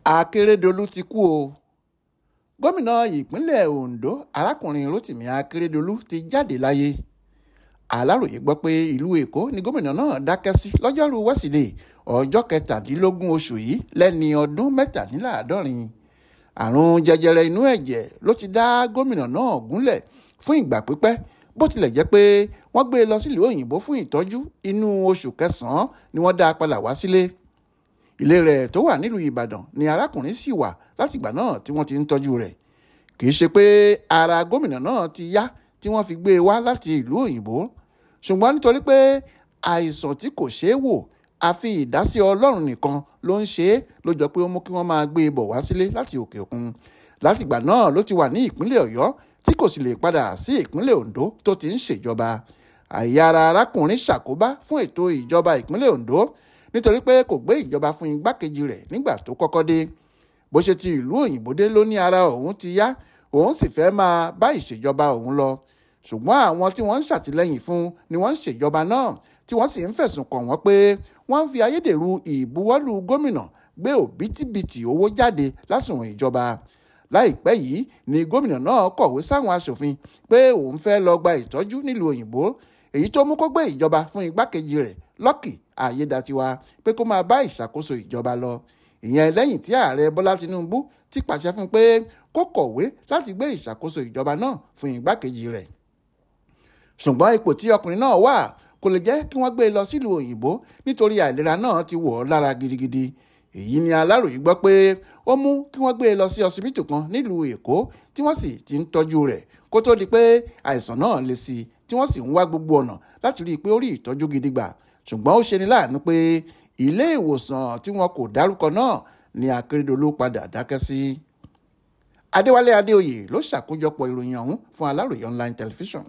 Akeredolu ti kú o. Gómìnà ìpínlẹ̀ Ondo arákùnrin Rotimi Akeredolu ti jáde láyé. Aláròyé gbọ́ pé ìlú Èkó ni gómìnà náà dákẹ́ sí lọ́jọ́rú Wẹ́sídẹ̀ẹ́ ọjọ́ 17 oṣù yìí lẹ́ni ọdún 73. Àrùn jẹjẹrẹ inú ẹ̀jẹ̀ ló ti dá gómìnà náà gúnlẹ̀ fún ìgbà pípẹ́ bó tilẹ̀ jẹ́ pé wọ́n gbé e lọ sílùú òyìnbó fún ìtọ́jú. Inú oṣù kẹsàn-án ni wọ́n dá a padà wá sílé. Ilé rẹ̀ tó wà nílùú Ìbàdàn ni arákùnrin sì wà látìgbà náà tí wọ́n ti ń tọ́jú rẹ̀. Kì í ṣe pé ara gómìnà náà ti yá tí wọ́n fi gbé e wá láti ìlú òyìnbó, ṣùgbọ́n nítorí pé àìsàn tí kò ṣeé wò àfi ìdásí Ọlọ́run nìkan ló ń ṣe é ló jọ pé ó mú kí wọ́n máa gbé e bọ̀ wá sílé láti òkè òkun. Látìgbà náà ló ti wà ní ìpínlẹ̀ Ọ̀yọ́ tí kò sì lè padà sí ìpínlẹ̀ Ondo tó ti ń ṣèjọba. Àìyára arákùnrin ṣàkóbá fún ètò ìjọba ìpínlẹ̀ Ondo nítorí pé kò gbé ìjọba fún igbákejì rẹ̀ nígbà tó kọ́kọ́ dé. Bó ṣe ti ìlú òyìnbó dé ló ní ara òun ti yá, òun sì fẹ́ máa bá ìṣèjọba òun lọ. Ṣùgbọ́n àwọn tí wọ́n ń ṣàtìlẹ́yìn fún ni wọ́n ń ṣèjọba náà tí wọ́n sì ń fẹ̀sùn kàn wọ́n pé wọ́n ń fi ayédèrú ìbuwọ́lù gómìnà gbé òbítíbitì owó jáde lásùnwọ̀n ìjọba. Láìpẹ́ yìí ni gómìnà náà kọ̀wé sáwọn aṣòfin pé òun fẹ́ lọ gba ìtọ́jú nílùú òyìnbó, èyí tó mú kó gbé ìjọba fún igbákejì rẹ̀ Lucky Ayédatiwa pé kó máa bá ìṣàkóso ìjọba lọ. Ìyẹn lẹ́yìn tí ààrẹ Bọ́lá Tinubu ti pàṣẹ fún pé kó kọ̀wé láti gbé ìṣàkóso ìjọba náà fún igbákejì rẹ̀. Ṣùgbọ́n ipò tí ọkùnrin náà wà kò lè jẹ́ kí wọ́n gbé e lọ sílùú òyìnbó nítorí àìlera náà ti wọ̀ ọ́ lára gidigidi. Èyí ni Aláròyé gbọ́ pé ó mú kí wọ́n gbé e lọ sí ọsibítù kan nílùú Èkó tí wọ́n sì ti ń tọ́jú rẹ̀ kó tó di pé àìsàn náà le sí i tí wọ́n sì ń wá gbogbo ọ̀nà láti rí i pé ó rí ìtọ́jú gidi gbà. Ṣùgbọ́n ó ṣeni láàánú pé ilé ìwòsàn tí wọn kò dárúkọ náà ni Akeredolu padà dákẹ́ sí. Adéwálé Adéoyè ló ṣàkójọpọ̀ ìròyìn ọ̀hún fún Aláròyé online television.